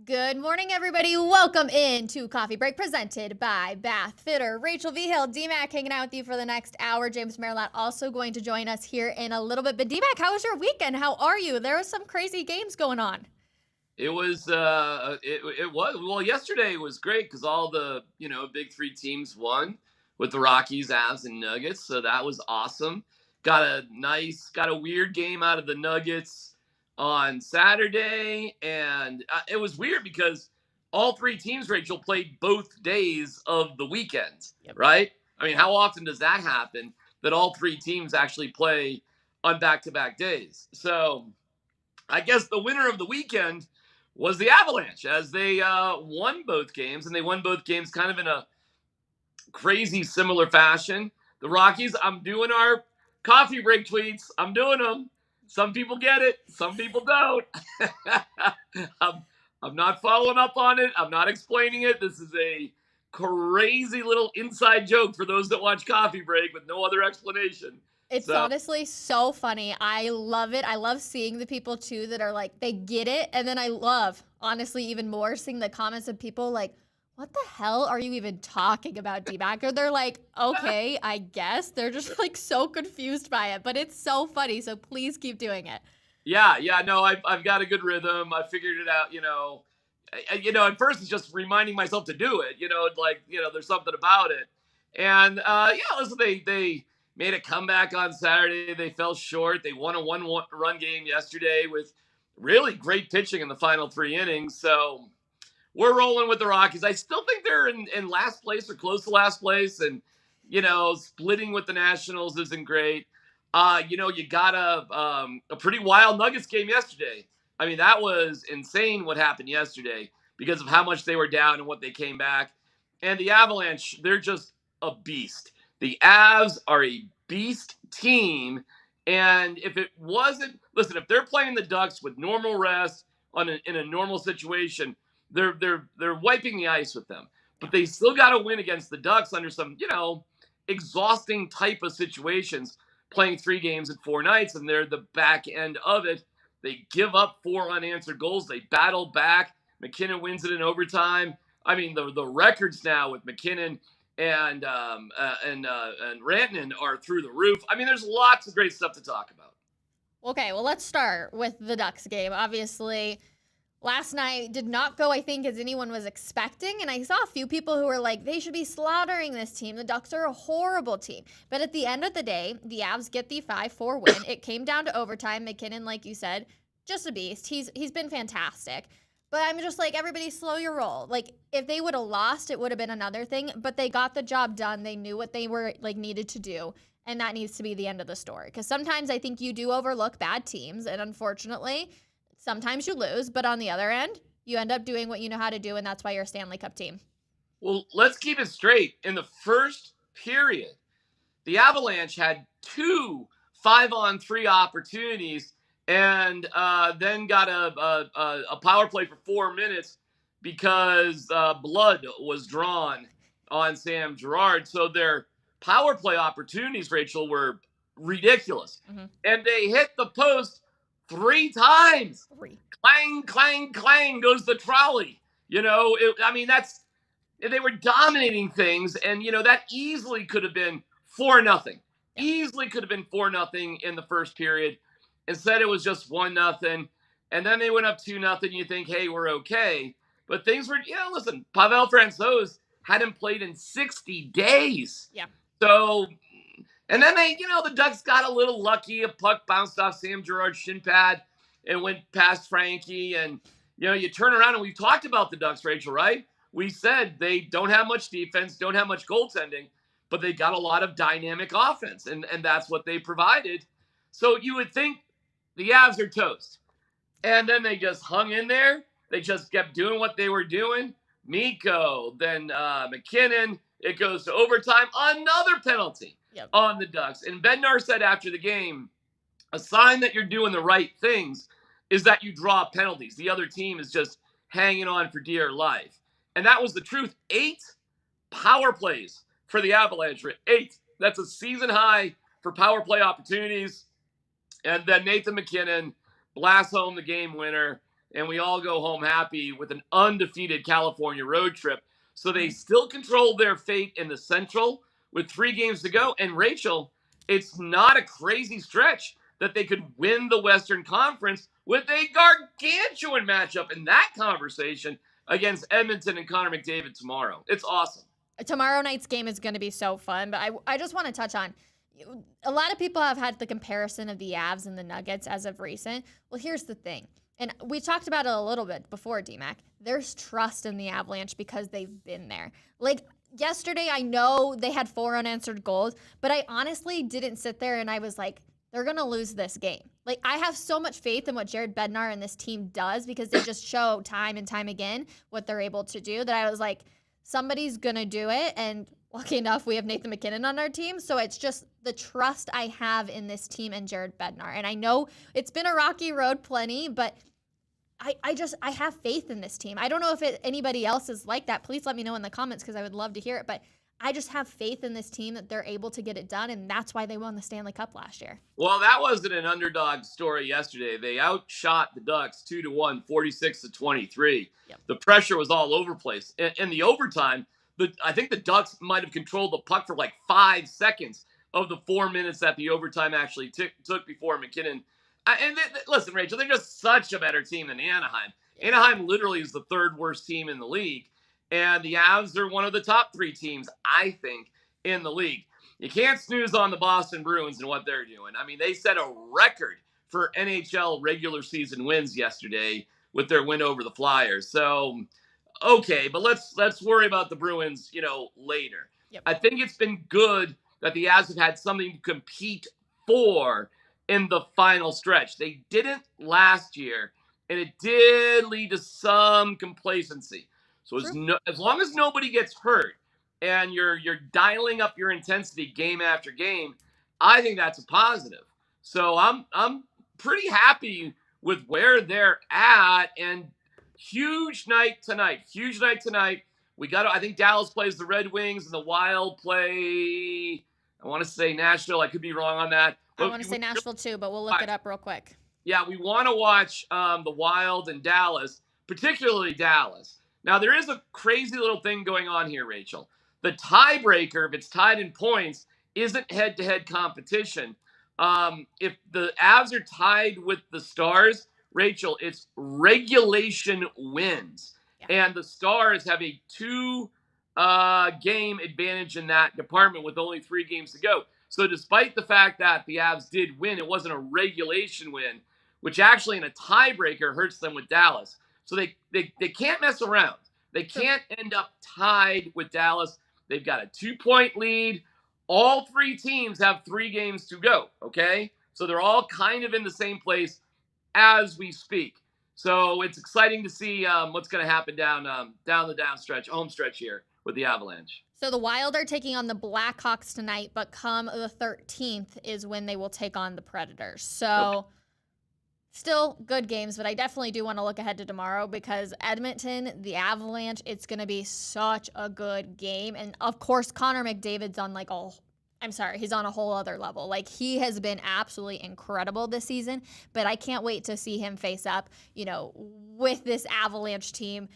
Good morning, everybody. Welcome into Coffee Break presented by Bath Fitter. Rachel V. Hill, D-Mac hanging out with you for the next hour. James Merlot also going to join us here in a little bit. But D-Mac, how was your weekend? How are you? There was some crazy games going on. It was well, yesterday was great because all the big three teams won with the Rockies, Avs, and Nuggets, so that was awesome. Got a weird game out of the Nuggets on Saturday, and it was weird because all three teams, Rachel, played both days of the weekend. Yep. Right? I mean, how often does that happen that all three teams actually play on back-to-back days? So I guess the winner of the weekend was the Avalanche, as they won both games, and they won both games kind of in a crazy similar fashion. The Rockies, I'm doing our coffee break tweets. I'm doing them. Some people get it. Some people don't. I'm not following up on it. I'm not explaining it. This is a crazy little inside joke for those that watch Coffee Break with no other explanation. It's honestly so funny. I love it. I love seeing the people, too, that are like, they get it. And then I love, honestly, even more seeing the comments of people like, what the hell are you even talking about, D-Mac? Or they're like, okay, I guess. They're just like so confused by it. But it's so funny. So please keep doing it. Yeah, no, I've got a good rhythm. I figured it out, at first it's just reminding myself to do it, there's something about it. And, listen, they made a comeback on Saturday. They fell short. They won a one-run game yesterday with really great pitching in the final three innings. So we're rolling with the Rockies. I still think they're in last place or close to last place. And, splitting with the Nationals isn't great. You got a pretty wild Nuggets game yesterday. I mean, that was insane what happened yesterday because of how much they were down and what they came back. And the Avalanche, they're just a beast. The Avs are a beast team. And if it wasn't, listen, if they're playing the Ducks with normal rest in a normal situation, they're wiping the ice with them. But they still got to win against the Ducks under some, exhausting type of situations, playing 3 games in 4 nights, and they're the back end of it. They give up 4 unanswered goals. They battle back. McKinnon wins it in overtime. I mean, the records now with McKinnon and Rantanen are through the roof. I mean, there's lots of great stuff to talk about. Okay, well, let's start with the Ducks game. Obviously, last night did not go, I think, as anyone was expecting. And I saw a few people who were like, they should be slaughtering this team. The Ducks are a horrible team. But at the end of the day, the Avs get the 5-4 win. It came down to overtime. McKinnon, like you said, just a beast. He's been fantastic. But I'm just like, everybody slow your roll. Like, if they would have lost, it would have been another thing. But they got the job done. They knew what they were needed to do. And that needs to be the end of the story. Because sometimes I think you do overlook bad teams. And unfortunately, sometimes you lose, but on the other end, you end up doing what you know how to do, and that's why you're a Stanley Cup team. Well, let's keep it straight. In the first period, the Avalanche had 2 5-on-3 opportunities and then got a power play for 4 minutes because blood was drawn on Sam Girard. So their power play opportunities, Rachel, were ridiculous. Mm-hmm. And they hit the post 3 times. 3. Clang, clang, clang goes the trolley. They were dominating things, and, that easily could have been 4-0. Easily could have been 4-0 in the first period. Instead, it was just 1-0. And then they went up 2-0. You think, hey, we're okay. But things were, listen, Pavel Francouz hadn't played in 60 days. Yeah. So, and then the Ducks got a little lucky. A puck bounced off Sam Girard's shin pad and went past Frankie. And, you turn around, and we've talked about the Ducks, Rachel, right? We said they don't have much defense, don't have much goaltending, but they got a lot of dynamic offense, and that's what they provided. So you would think the Avs are toast. And then they just hung in there. They just kept doing what they were doing. Mikko, then McKinnon. It goes to overtime. Another penalty on the Ducks. And Bednar said after the game, a sign that you're doing the right things is that you draw penalties. The other team is just hanging on for dear life. And that was the truth. 8 power plays for the Avalanche. 8. That's a season high for power play opportunities. And then Nathan McKinnon blasts home the game winner. and we all go home happy with an undefeated California road trip. So they still control their fate in the Central with 3 games to go. And Rachel, it's not a crazy stretch that they could win the Western Conference with a gargantuan matchup in that conversation against Edmonton and Connor McDavid tomorrow. It's awesome. Tomorrow night's game is going to be so fun, but I just want to touch on, a lot of people have had the comparison of the Avs and the Nuggets as of recent. Well, here's the thing, and we talked about it a little bit before, DMAC. There's trust in the Avalanche because they've been there. Like, yesterday, I know they had 4 unanswered goals, but I honestly didn't sit there and I was like, they're going to lose this game. Like, I have so much faith in what Jared Bednar and this team does because they just show time and time again what they're able to do, that I was like, somebody's going to do it. And lucky enough, we have Nathan MacKinnon on our team. So it's just the trust I have in this team and Jared Bednar. And I know it's been a rocky road plenty, but I have faith in this team. I don't know if anybody else is like that. Please let me know in the comments because I would love to hear it. But I just have faith in this team that they're able to get it done, and that's why they won the Stanley Cup last year. Well, that wasn't an underdog story yesterday. They outshot the Ducks 2-1, 46-23. Yep. The pressure was all over the place. In the overtime, I think the Ducks might have controlled the puck for like 5 seconds of the 4 minutes that the overtime actually took before McKinnon. Listen, Rachel, they're just such a better team than Anaheim. Anaheim literally is the 3rd worst team in the league. And the Avs are one of the top 3 teams, I think, in the league. You can't snooze on the Boston Bruins and what they're doing. I mean, they set a record for NHL regular season wins yesterday with their win over the Flyers. So, okay, but let's worry about the Bruins, later. Yep. I think it's been good that the Avs have had something to compete for in the final stretch. They didn't last year, and it did lead to some complacency. So as long as nobody gets hurt and you're dialing up your intensity game after game, I think that's a positive. So I'm pretty happy with where they're at, and huge night tonight. I think Dallas plays the Red Wings and the Wild play, I want to say Nashville. I could be wrong on that. I want to say Nashville too, but we'll look it up real quick. Yeah, we want to watch the Wild and Dallas, particularly Dallas. Now, there is a crazy little thing going on here, Rachel. The tiebreaker, if it's tied in points, isn't head-to-head competition. If the Avs are tied with the Stars, Rachel, it's regulation wins. Yeah. And the Stars have a 2-game advantage in that department with only 3 games to go. So despite the fact that the Avs did win, it wasn't a regulation win, which actually in a tiebreaker hurts them with Dallas. So they can't mess around. They can't end up tied with Dallas. They've got a 2-point lead. All 3 teams have 3 games to go, okay? So they're all kind of in the same place as we speak. So it's exciting to see what's going to happen down the home stretch here with the Avalanche. So the Wild are taking on the Blackhawks tonight, but come the 13th is when they will take on the Predators. So still good games, but I definitely do want to look ahead to tomorrow because Edmonton, the Avalanche, it's going to be such a good game. And of course, Connor McDavid's on he's on a whole other level. Like, he has been absolutely incredible this season, but I can't wait to see him face up, with this Avalanche team.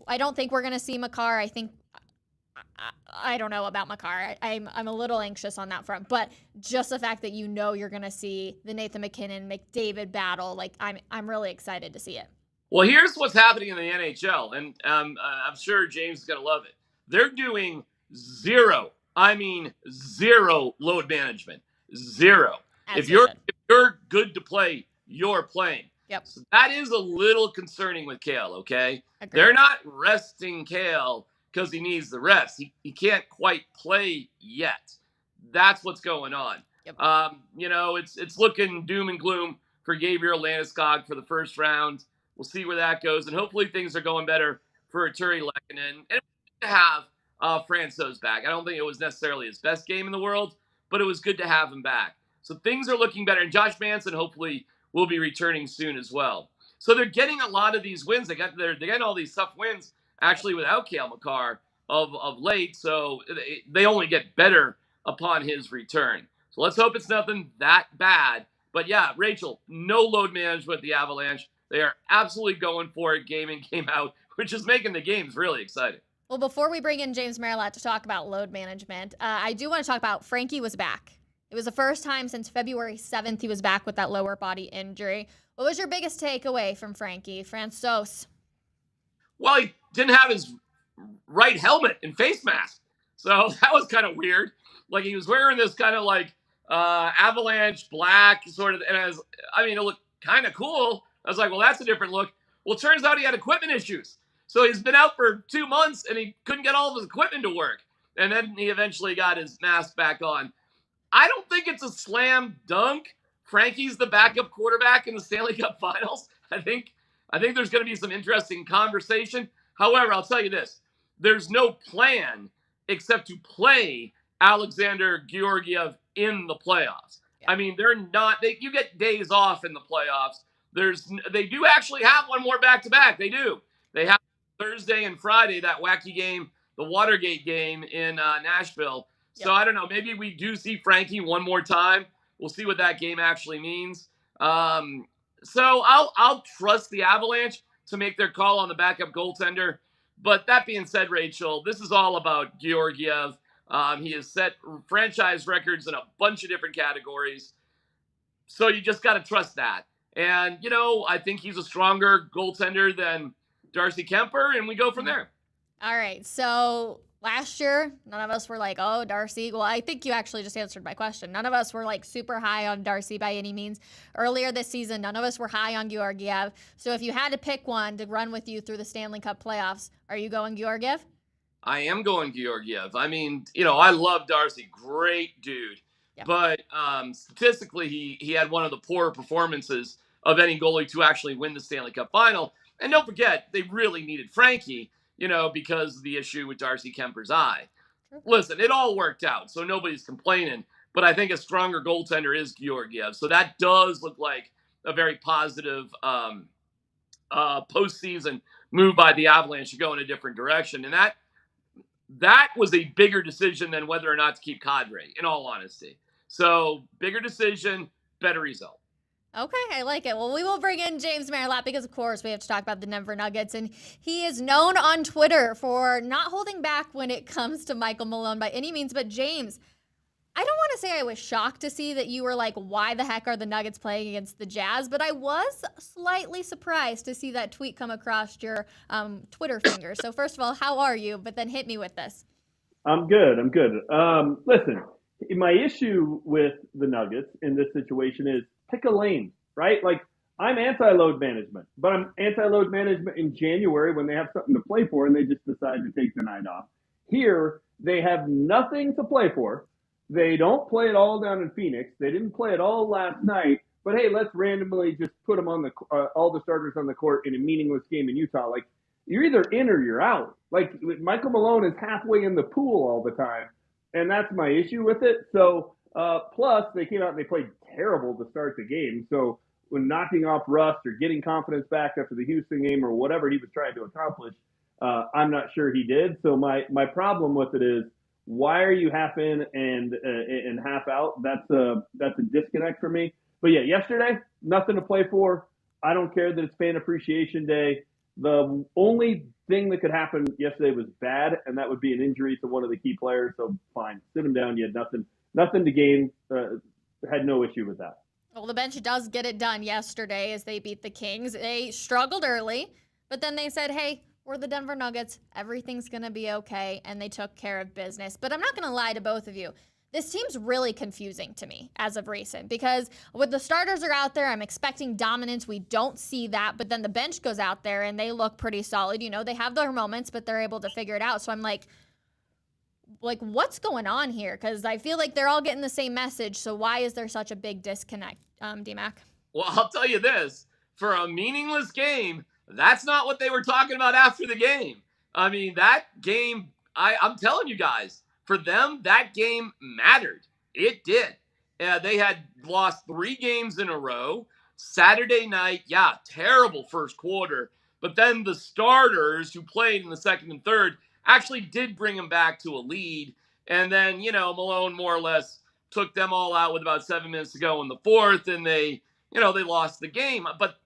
I don't think we're going to see Makar. I don't know about Makar. I'm a little anxious on that front, but just the fact that you're going to see the Nathan MacKinnon McDavid battle, like I'm really excited to see it. Well, here's what's happening in the NHL, and I'm sure James is going to love it. They're doing zero load management. Zero. If you're good to play, you're playing. Yep. So that is a little concerning with Kale, okay? Agreed. They're not resting Kale because he needs the rest. He can't quite play yet. That's what's going on. Yep. It's looking doom and gloom for Gabriel Landeskog for the first round. We'll see where that goes, and hopefully things are going better for Arturi Lehkonen. And to have Francouz back. I don't think it was necessarily his best game in the world, but it was good to have him back. So things are looking better, and Josh Manson hopefully will be returning soon as well. So they're getting a lot of these wins. They're getting all these tough wins actually without Cale Makar of late, so they only get better upon his return. So let's hope it's nothing that bad. But yeah, Rachel, no load management with the Avalanche. They are absolutely going for it game in, game out, which is making the games really exciting. Well, before we bring in James Merilatt to talk about load management, I do want to talk about Frankie was back. It was the first time since February 7th he was back with that lower body injury. What was your biggest takeaway from Frankie Francois? Well, he didn't have his right helmet and face mask. So that was kind of weird. Like he was wearing this kind of like Avalanche black sort of, and it looked kind of cool. I was like, well, that's a different look. Well, it turns out he had equipment issues. So he's been out for 2 months and he couldn't get all of his equipment to work. And then he eventually got his mask back on. I don't think it's a slam dunk. Frankie's the backup quarterback in the Stanley Cup Finals. I think there's going to be some interesting conversation. However, I'll tell you this. There's no plan except to play Alexander Georgiev in the playoffs. Yeah. I mean, you get days off in the playoffs. They do actually have one more back-to-back. They do. They have Thursday and Friday, that wacky game, the Watergate game in Nashville. Yep. So I don't know. Maybe we do see Frankie one more time. We'll see what that game actually means. So I'll trust the Avalanche to make their call on the backup goaltender. But that being said, Rachel, this is all about Georgiev. He has set franchise records in a bunch of different categories. So you just got to trust that. And, I think he's a stronger goaltender than Darcy Kemper, and we go from there. All right. So last year, none of us were like, oh, Darcy. Well, I think you actually just answered my question. None of us were like super high on Darcy by any means. Earlier this season, none of us were high on Georgiev. So if you had to pick one to run with you through the Stanley Cup playoffs, are you going Georgiev? I am going Georgiev. I mean, I love Darcy. Great dude. Yeah. But statistically, he had one of the poorer performances of any goalie to actually win the Stanley Cup final. And don't forget, they really needed Frankie, because of the issue with Darcy Kemper's eye. Listen, it all worked out, so nobody's complaining. But I think a stronger goaltender is Georgiev. So that does look like a very positive postseason move by the Avalanche to go in a different direction. And that was a bigger decision than whether or not to keep Kadri, in all honesty. So bigger decision, better result. Okay, I like it. Well, we will bring in James Merilatt because, of course, we have to talk about the Denver Nuggets. And he is known on Twitter for not holding back when it comes to Michael Malone by any means. But, James, I don't want to say I was shocked to see that you were like, why the heck are the Nuggets playing against the Jazz? But I was slightly surprised to see that tweet come across your Twitter finger. So, first of all, how are you? But then hit me with this. I'm good. Listen, my issue with the Nuggets in this situation is pick a lane, right? Like, I'm anti-load management, but I'm anti-load management in January when they have something to play for and they just decide to take the night off. Here, they have nothing to play for. They don't play it all down in Phoenix. They didn't play it all last night. But, hey, let's randomly just put them on all the starters on the court in a meaningless game in Utah. Like, you're either in or you're out. Like, Michael Malone is halfway in the pool all the time, and that's my issue with it. So, plus, they came out and they played terrible to start the game. So when knocking off rust or getting confidence back after the Houston game or whatever he was trying to accomplish, I'm not sure he did. So my problem with it is, why are you half in and half out? That's a disconnect for me. But yeah, yesterday, nothing to play for. I don't care that it's Fan Appreciation Day. The only thing that could happen yesterday was bad, and that would be an injury to one of the key players. So fine, sit him down. You had nothing to gain. Had no issue with that. Well, the bench does get it done yesterday as they beat the Kings. They struggled early, but then they said, hey, we're the Denver Nuggets. Everything's going to be okay, and they took care of business. But I'm not going to lie to both of you. This team's really confusing to me as of recent because when the starters are out there, I'm expecting dominance. We don't see that, but then the bench goes out there, and they look pretty solid. They have their moments, but they're able to figure it out. So I'm like, what's going on here? Because I feel like they're all getting the same message. So why is there such a big disconnect, D-Mac? Well, I'll tell you this. For a meaningless game, that's not what they were talking about after the game. I mean, that game, I'm telling you guys, for them, that game mattered. It did. They had lost 3 games in a row. Saturday night, terrible first quarter. But then the starters who played in the second and third actually did bring them back to a lead. And then, Malone more or less took them all out with about 7 minutes to go in the fourth, and they lost the game. But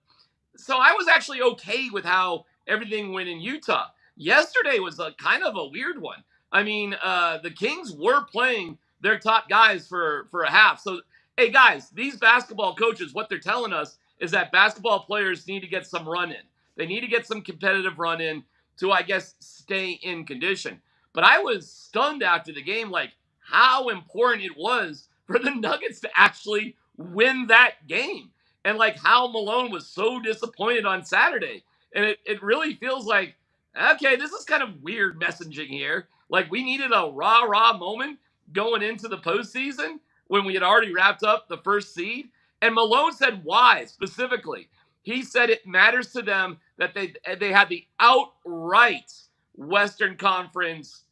So I was actually okay with how everything went in Utah. Yesterday was a kind of a weird one. I mean, the Kings were playing their top guys for a half. So, hey guys, these basketball coaches, what they're telling us is that basketball players need to get some run in. They need to get some competitive run in to, I guess, stay in condition. But I was stunned after the game, like how important it was for the Nuggets to actually win that game. And like how Malone was so disappointed on Saturday. And it really feels like, okay, this is kind of weird messaging here. Like we needed a rah-rah moment going into the postseason when we had already wrapped up the first seed. And Malone said why specifically. He said it matters to them that they had the outright Western Conference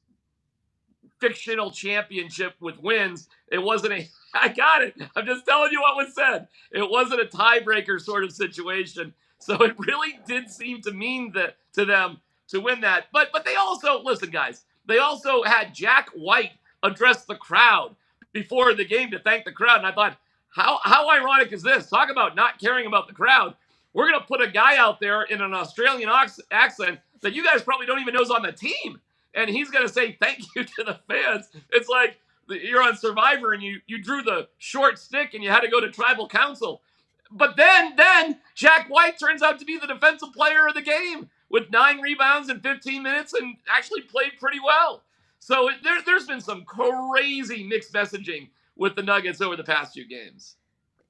fictional championship with wins. It wasn't a, I got it. I'm just telling you what was said. It wasn't a tiebreaker sort of situation. So it really did seem to mean that to them to win that. But they also, listen, guys, they also had Jack White address the crowd before the game to thank the crowd. And I thought, how ironic is this? Talk about not caring about the crowd. We're going to put a guy out there in an Australian accent that you guys probably don't even know is on the team. And he's going to say thank you to the fans. It's like you're on Survivor and you drew the short stick and you had to go to tribal council. But then Jack White turns out to be the defensive player of the game with 9 rebounds in 15 minutes and actually played pretty well. So there's been some crazy mixed messaging with the Nuggets over the past few games.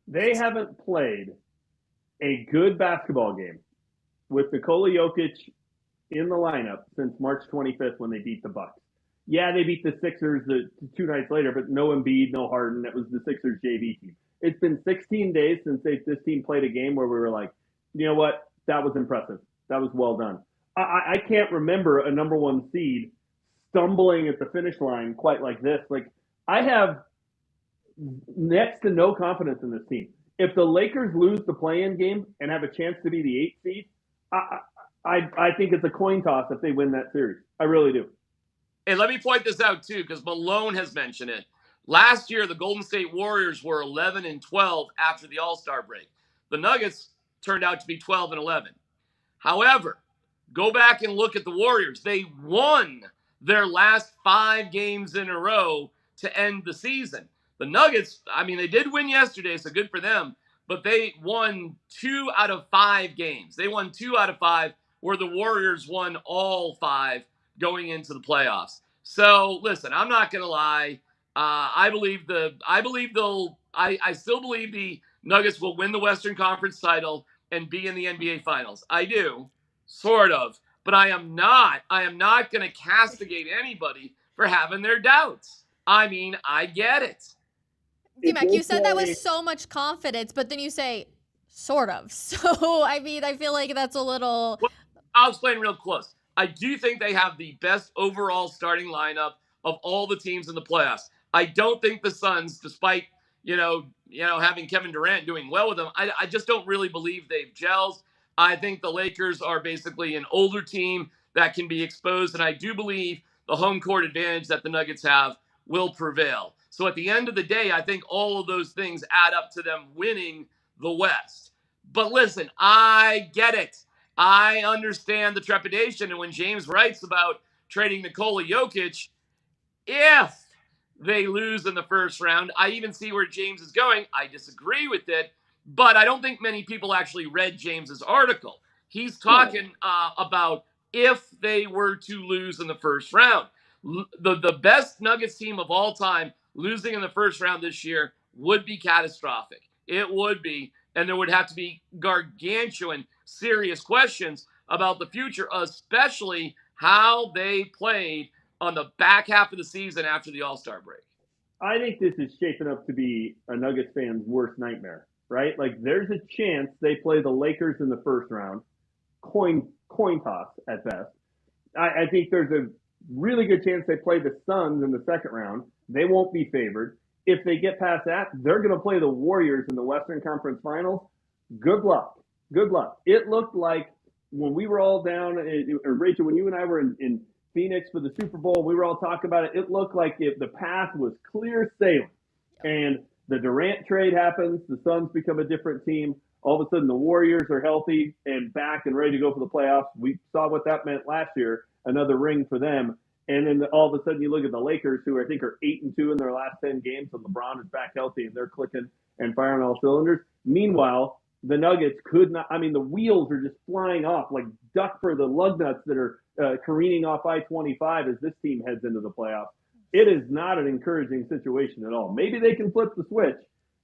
They haven't played a good basketball game with Nikola Jokic in the lineup since March 25th when they beat the Bucks. Yeah, they beat the Sixers 2 nights later, but no Embiid, no Harden. That was the Sixers JV team. It's been 16 days since this team played a game where we were like, you know what? That was impressive. That was well done. I can't remember a number 1 seed stumbling at the finish line quite like this. Like, I have next to no confidence in this team. If the Lakers lose the play-in game and have a chance to be the 8th seed, I think it's a coin toss if they win that series. I really do. And let me point this out too, because Malone has mentioned it. Last year, the Golden State Warriors were 11-12 after the All-Star break. The Nuggets turned out to be 12-11. However, go back and look at the Warriors. They won their last 5 games in a row to end the season. The Nuggets, I mean, they did win yesterday, so good for them, but they won 2 out of 5 games. They won 2 out of 5, where the Warriors won all 5 going into the playoffs. So listen, I'm not gonna lie. I still believe the Nuggets will win the Western Conference title and be in the NBA Finals. I do, sort of, but I am not gonna castigate anybody for having their doubts. I mean, I get it. D-Mac, you said that with so much confidence, but then you say, sort of. So, I mean, I feel like that's a little... Well, I'll explain real close. I do think they have the best overall starting lineup of all the teams in the playoffs. I don't think the Suns, despite, having Kevin Durant doing well with them, I just don't really believe they've gelled. I think the Lakers are basically an older team that can be exposed, and I do believe the home court advantage that the Nuggets have will prevail. So at the end of the day, I think all of those things add up to them winning the West. But listen, I get it. I understand the trepidation. And when James writes about trading Nikola Jokic, if they lose in the first round, I even see where James is going. I disagree with it, but I don't think many people actually read James's article. He's talking about if they were to lose in the first round. The best Nuggets team of all time losing in the first round this year would be catastrophic. It would be, and there would have to be gargantuan, serious questions about the future, especially how they played on the back half of the season after the All-Star break. I think this is shaping up to be a Nuggets fan's worst nightmare, right? Like, there's a chance they play the Lakers in the first round, coin toss at best. I think there's a really good chance they play the Suns in the second round. They won't be favored. If they get past that, they're going to play the Warriors in the Western Conference Finals. Good luck. Good luck. It looked like when we were all down, Rachel, when you and I were in Phoenix for the Super Bowl, we were all talking about it. It looked like if the path was clear sailing and the Durant trade happens, the Suns become a different team. all of a sudden the Warriors are healthy and back and ready to go for the playoffs. We saw what that meant last year, another ring for them. And then all of a sudden you look at the Lakers, who I think are 8-2 in their last 10 games, and LeBron is back healthy and they're clicking and firing all cylinders. Meanwhile, the Nuggets could not. I mean, the wheels are just flying off like duck for the lug nuts that are careening off I-25 as this team heads into the playoffs. It is not an encouraging situation at all. Maybe they can flip the switch,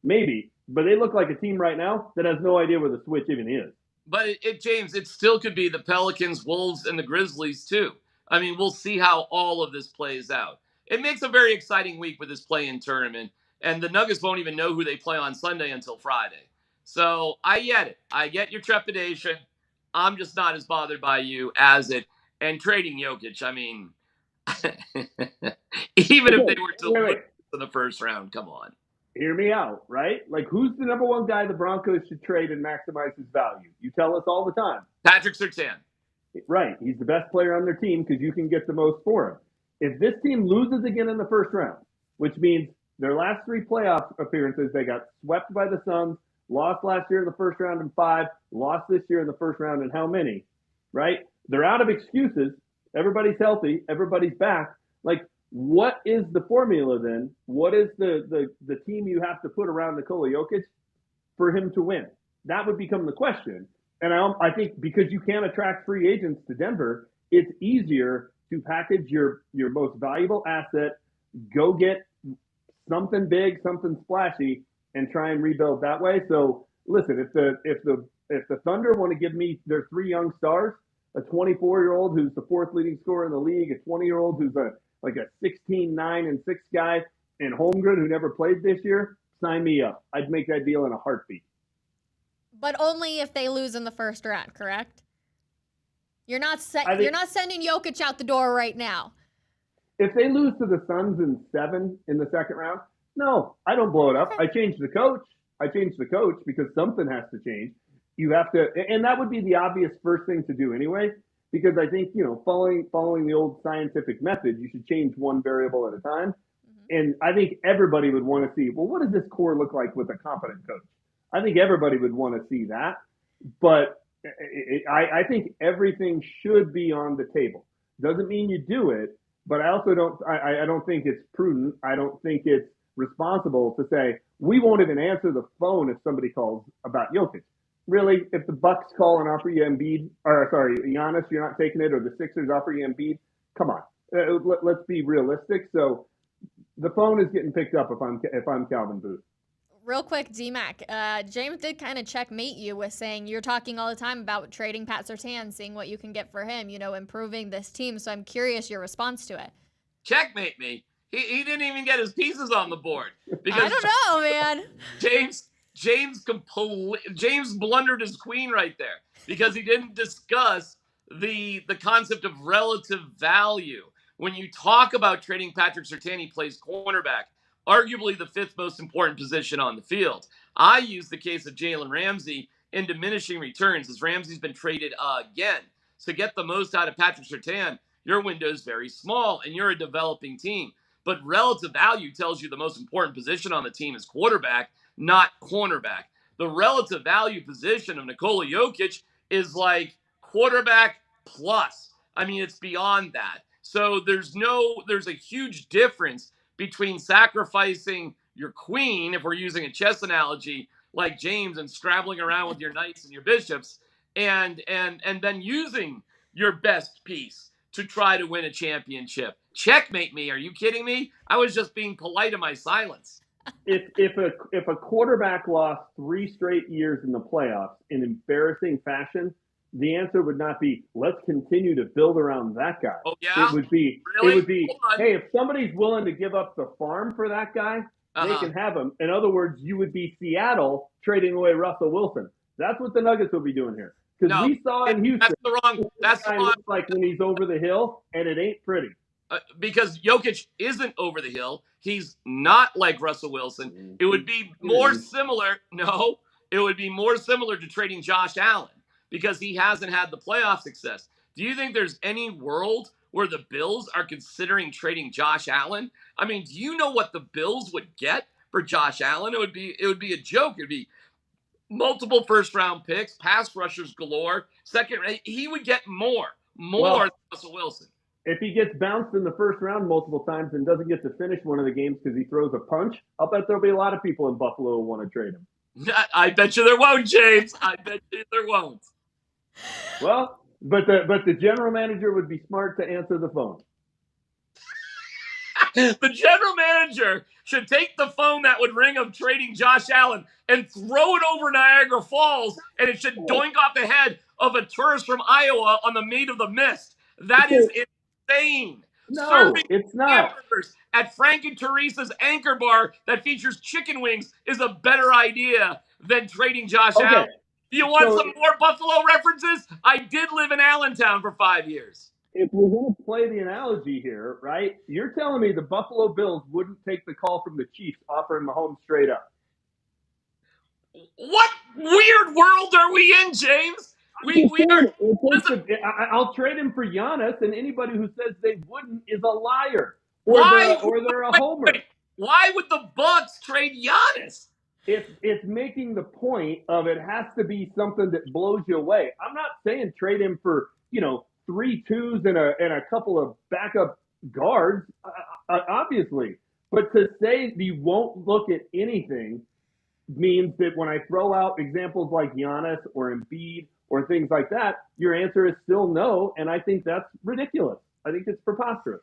maybe, but they look like a team right now that has no idea where the switch even is. But James, it still could be the Pelicans, Wolves, and the Grizzlies too. I mean, we'll see how all of this plays out. It makes a very exciting week with this play-in tournament, and the Nuggets won't even know who they play on Sunday until Friday. So I get it. I get your trepidation. I'm just not as bothered by you as it. And trading Jokic, I mean, even if they were to lose in the first round, come on. Hear me out, right? Like, who's the number one guy the Broncos should trade and maximize his value? You tell us all the time. Patrick Surtain. Right. He's the best player on their team because you can get the most for him. If this team loses again in the first round, which means their last 3 playoff appearances, they got swept by the Suns, lost last year in the first round in 5, lost this year in the first round in how many, right? They're out of excuses. Everybody's healthy. Everybody's back. Like, what is the formula then? What is the team you have to put around Nikola Jokic for him to win? That would become the question. And I think because you can't attract free agents to Denver, it's easier to package your most valuable asset, go get something big, something splashy, and try and rebuild that way. So listen, if the Thunder want to give me their 3 young stars, a 24-year-old who's the 4th leading scorer in the league, a 20-year-old who's a 16, 9, and 6 guy, and Holmgren who never played this year, sign me up. I'd make that deal in a heartbeat. But only if they lose in the first round, correct? You're not sending Jokic out the door right now. If they lose to the Suns in 7 in the second round, no, I don't blow it up. Okay. I change the coach. Because something has to change. You have to, and that would be the obvious first thing to do anyway. Because I think, following the old scientific method, you should change one variable at a time. Mm-hmm. And I think everybody would want to see, well, what does this core look like with a competent coach? I think everybody would want to see that. But I think everything should be on the table. Doesn't mean you do it, but I also don't think it's prudent. I don't think it's responsible to say, we won't even answer the phone if somebody calls about Jokic. Really, if the Bucks call and offer you Giannis, you're not taking it, or the Sixers offer you Embiid, come on. Let's be realistic. So the phone is getting picked up if I'm Calvin Booth. Real quick, D-Mac, James did kind of checkmate you with saying you're talking all the time about trading Pat Surtain, seeing what you can get for him, improving this team. So I'm curious your response to it. Checkmate me. He didn't even get his pieces on the board. Because I don't know, man. James blundered his queen right there because he didn't discuss the concept of relative value. When you talk about trading Patrick Surtain, he plays cornerback, arguably the 5th most important position on the field. I use the case of Jalen Ramsey in diminishing returns, as Ramsey's been traded again. So get the most out of Patrick Surtain, your window is very small and you're a developing team. But relative value tells you the most important position on the team is quarterback, not cornerback. The relative value position of Nikola Jokic is like quarterback plus. I mean, it's beyond that. So there's a huge difference between sacrificing your queen, if we're using a chess analogy like James, and scrabbling around with your knights and your bishops, and then using your best piece to try to win a championship. Checkmate me. Are you kidding me? I was just being polite in my silence. If a quarterback lost 3 straight years in the playoffs in embarrassing fashion, the answer would not be, let's continue to build around that guy. Oh, yeah? It would be, hey, if somebody's willing to give up the farm for that guy, they can have him. In other words, you would be Seattle trading away Russell Wilson. That's what the Nuggets will be doing here. Because we saw in Houston, that's the wrong. Like when he's over the hill, and it ain't pretty. Because Jokic isn't over the hill. He's not like Russell Wilson. It would be more similar. No, it would be more similar to trading Josh Allen because he hasn't had the playoff success. Do you think there's any world where the Bills are considering trading Josh Allen? I mean, do you know what the Bills would get for Josh Allen? It would be a joke. It'd be multiple first-round picks, pass rushers galore, second. He would get more Well, than Russell Wilson. if he gets bounced in the first round multiple times and doesn't get to finish one of the games because he throws a punch, I'll bet there'll be a lot of people in Buffalo who want to trade him. I bet you there won't, James. I bet you there won't. Well, but the general manager would be smart to answer the phone. The general manager should take the phone that would ring of trading Josh Allen and throw it over Niagara Falls, and it should doink off the head of a tourist from Iowa on the Maid of the Mist. That is insane. No, Serving it's not. hamburgers at Frank and Teresa's Anchor Bar that features chicken wings is a better idea than trading Josh Allen. Do you want some more Buffalo references? I did live in Allentown for 5 years. If we're going to play the analogy here, right, you're telling me the Buffalo Bills wouldn't take the call from the Chiefs offering Mahomes straight up. What weird world are we in, James? I'll trade him for Giannis, and anybody who says they wouldn't is a liar. Or they're a homer. Why would the Bucks trade Giannis? It's making the point of it has to be something that blows you away. I'm not saying trade him for, 3 twos and a couple of backup guards, obviously. But to say you won't look at anything means that when I throw out examples like Giannis or Embiid or things like that, your answer is still no, and I think that's ridiculous. I think it's preposterous.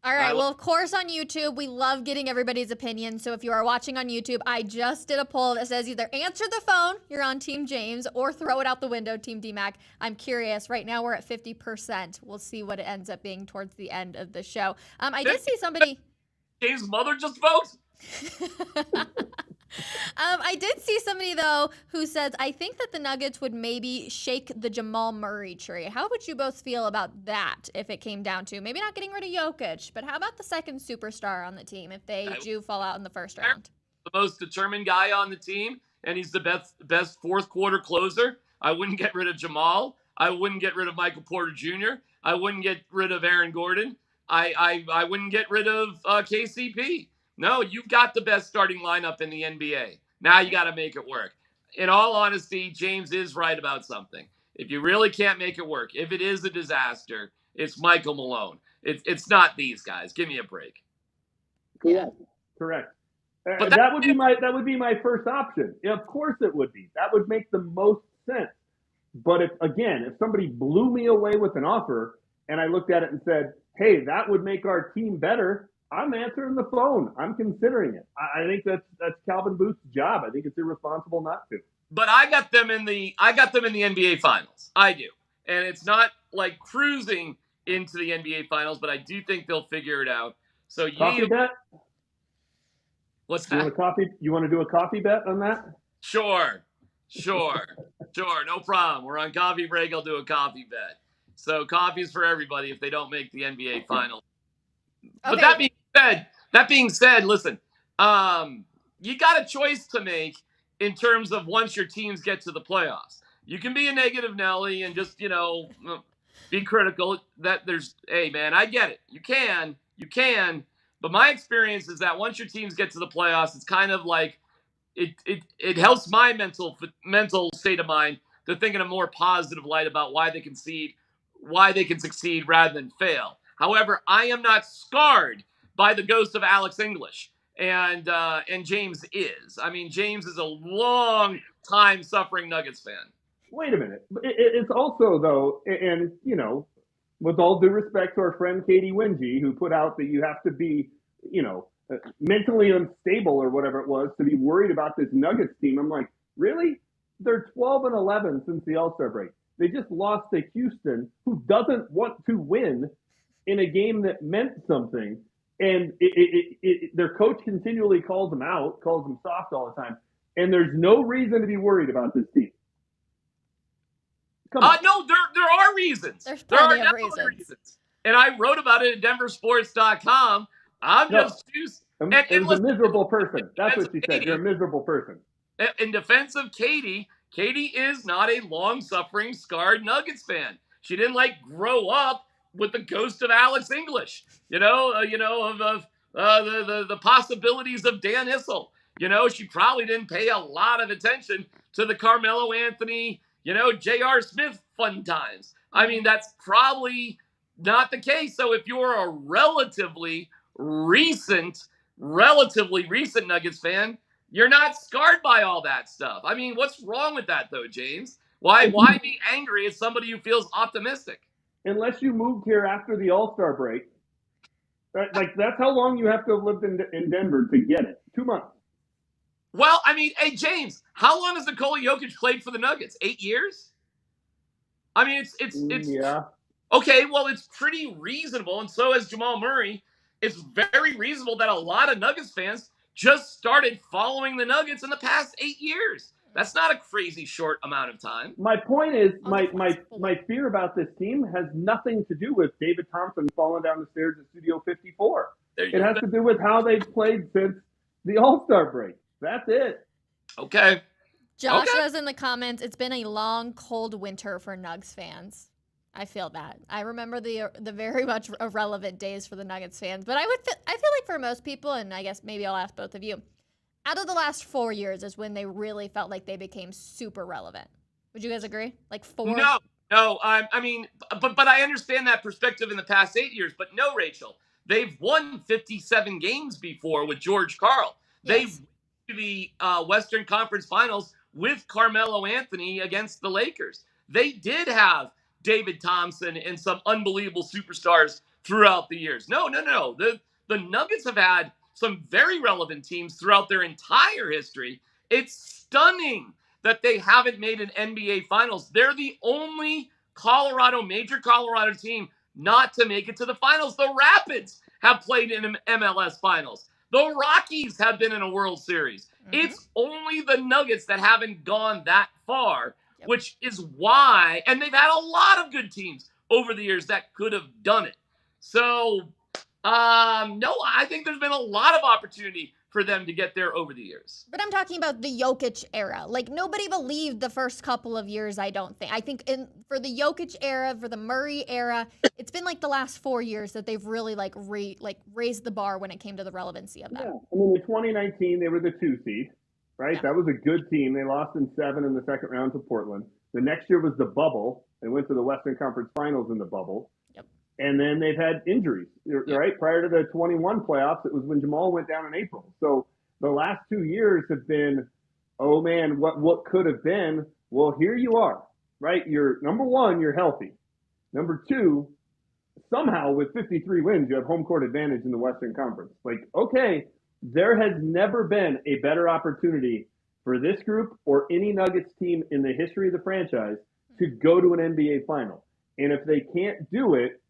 All right. Well, of course, on YouTube, we love getting everybody's opinion. So if you are watching on YouTube, I just did a poll that says either answer the phone, you're on Team James, or throw it out the window, Team DMAC. I'm curious. Right now, we're at 50%. We'll see what it ends up being towards the end of the show. I did see somebody. James' mother just votes? I did see somebody, though, who says, I think that the Nuggets would maybe shake the Jamal Murray tree. How would you both feel about that if it came down to maybe not getting rid of Jokic, but how about the second superstar on the team if they do fall out in the first round? The most determined guy on the team, and he's the best fourth quarter closer. I wouldn't get rid of Jamal. I wouldn't get rid of Michael Porter Jr. I wouldn't get rid of Aaron Gordon. I wouldn't get rid of KCP. No, you've got the best starting lineup in the NBA. Now you got to make it work. In all honesty, James is right about something. If you really can't make it work, if it is a disaster, it's Michael Malone. It's not these guys. Give me a break. Correct. But that would be my first option. Yeah, of course it would be. That would make the most sense. But if somebody blew me away with an offer and I looked at it and said, "Hey, that would make our team better," I'm answering the phone. I'm considering it. I think that's Calvin Booth's job. I think it's irresponsible not to. But I got them in the NBA Finals. I do, and it's not like cruising into the NBA Finals, but I do think they'll figure it out. So coffee bet? What's that? You want to do a coffee bet on that? Sure. No problem. We're on coffee break. I'll do a coffee bet. So coffee's for everybody if they don't make the NBA Finals. Okay. But that being said, listen, you got a choice to make in terms of once your teams get to the playoffs. You can be a negative Nelly and just, be critical that hey man, I get it. You can. But my experience is that once your teams get to the playoffs, it's kind of like it helps my mental state of mind to think in a more positive light about why they can succeed rather than fail. However, I am not scarred by the ghost of Alex English, and James is. I mean, James is a long time suffering Nuggets fan. Wait a minute. It's also, though, and, with all due respect to our friend Katie Wingy, who put out that you have to be, mentally unstable or whatever it was to be worried about this Nuggets team. I'm like, really? They're 12-11 since the All-Star break. They just lost to Houston, who doesn't want to win in a game that meant something. And their coach continually calls them out, calls them soft all the time. And there's no reason to be worried about this team. No, there are reasons. There's plenty of reasons. And I wrote about it at denversports.com. It was a miserable person. That's what she said. You're a miserable person. In defense of Katie is not a long-suffering, scarred Nuggets fan. She didn't grow up with the ghost of Alex English, of the possibilities of Dan Issel. She probably didn't pay a lot of attention to the Carmelo Anthony, J.R. Smith fun times. I mean, that's probably not the case. So if you're a relatively recent Nuggets fan, you're not scarred by all that stuff. I mean, what's wrong with that though, James? Why be angry as somebody who feels optimistic? Unless you moved here after the All-Star break, like that's how long you have to have lived in Denver to get it. 2 months. Well, I mean, hey James, how long has Nikola Jokic played for the Nuggets? 8 years? I mean, it's yeah. Okay, well, it's pretty reasonable, and so has Jamal Murray. It's very reasonable that a lot of Nuggets fans just started following the Nuggets in the past 8 years. That's not a crazy short amount of time. My point is, my fear about this team has nothing to do with David Thompson falling down the stairs at Studio 54. It has to do with how they've played since the All-Star break. That's it. Okay. Josh says in the comments, it's been a long, cold winter for Nugs fans. I feel that. I remember the very much irrelevant days for the Nuggets fans. But I feel like for most people, and I guess maybe I'll ask both of you, out of the last 4 years is when they really felt like they became super relevant. Would you guys agree? Like 4? No. I mean, but I understand that perspective in the past 8 years. But no, Rachel, they've won 57 games before with George Karl. Yes. They've to the Western Conference Finals with Carmelo Anthony against the Lakers. They did have David Thompson and some unbelievable superstars throughout the years. No. The Nuggets have had some very relevant teams throughout their entire history. It's stunning that they haven't made an NBA Finals. They're the only major Colorado team not to make it to the finals. The Rapids have played in an MLS Finals. The Rockies have been in a World Series. Mm-hmm. It's only the Nuggets that haven't gone that far, which is why, and they've had a lot of good teams over the years that could have done it. So, no, I think there's been a lot of opportunity for them to get there over the years. But I'm talking about the Jokic era. Like, nobody believed the first couple of years, I don't think. I think for the Jokic era, for the Murray era, it's been like the last 4 years that they've really raised the bar when it came to the relevancy of them. Yeah. I mean, in 2019, they were the 2 seed, right? Yeah. That was a good team. They lost in 7 in the second round to Portland. The next year was the bubble. They went to the Western Conference Finals in the bubble. Yep. And then they've had injuries, right? Prior to the 21 playoffs, it was when Jamal went down in April. So the last 2 years have been, oh man, what could have been? Well, here you are, right? You're number 1, you're healthy. Number 2, somehow with 53 wins, you have home court advantage in the Western Conference. Like, okay, there has never been a better opportunity for this group or any Nuggets team in the history of the franchise to go to an NBA final. And if they can't do it,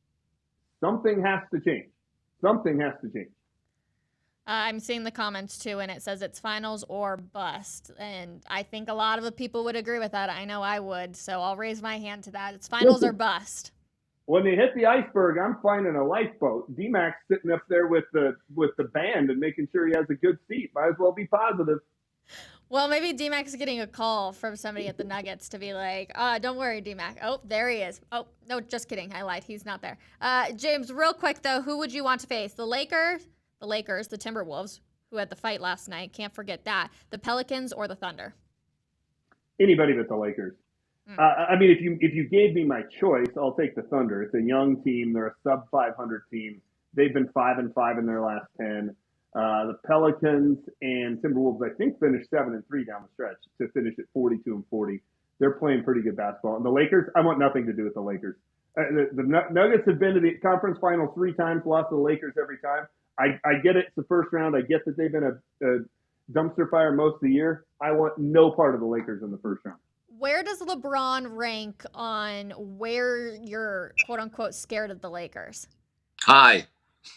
something has to change. Something has to change. I'm seeing the comments too, and it says it's finals or bust. And I think a lot of the people would agree with that. I know I would, so I'll raise my hand to that. It's finals or bust. When they hit the iceberg, I'm finding a lifeboat. D-Mac's sitting up there with the band and making sure he has a good seat. Might as well be positive. Well, maybe D-Mac's getting a call from somebody at the Nuggets to be like, don't worry, D-Mac. Oh, there he is. Oh, no, just kidding. I lied. He's not there. James, real quick, though, who would you want to face? The Lakers, the Timberwolves, who had the fight last night. Can't forget that. The Pelicans or the Thunder? Anybody but the Lakers. I mean, if you gave me my choice, I'll take the Thunder. It's a young team. They're a sub-500 team. They've been 5-5 in their last 10. The Pelicans and Timberwolves, I think, finished 7-3 down the stretch to finish at 42-40. They're playing pretty good basketball. And the Lakers, I want nothing to do with the Lakers. The Nuggets have been to the conference finals 3 times, lost to the Lakers every time. I get it. It's the first round. I get that they've been a dumpster fire most of the year. I want no part of the Lakers in the first round. Where does LeBron rank on where you're, quote-unquote, scared of the Lakers? High.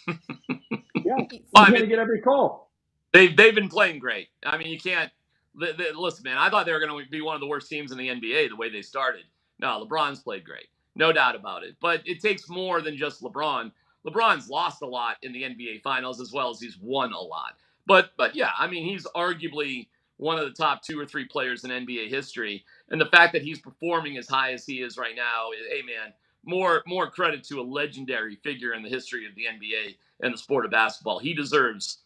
Yeah, well, going to get every call. They've been playing great. I mean, you can't listen, man. I thought they were going to be one of the worst teams in the NBA the way they started. No, LeBron's played great, no doubt about it. But it takes more than just LeBron. LeBron's lost a lot in the NBA Finals as well as he's won a lot. But yeah, I mean, he's arguably one of the top 2 or 3 players in NBA history, and the fact that he's performing as high as he is right now, hey man, more credit to a legendary figure in the history of the NBA and the sport of basketball. He deserves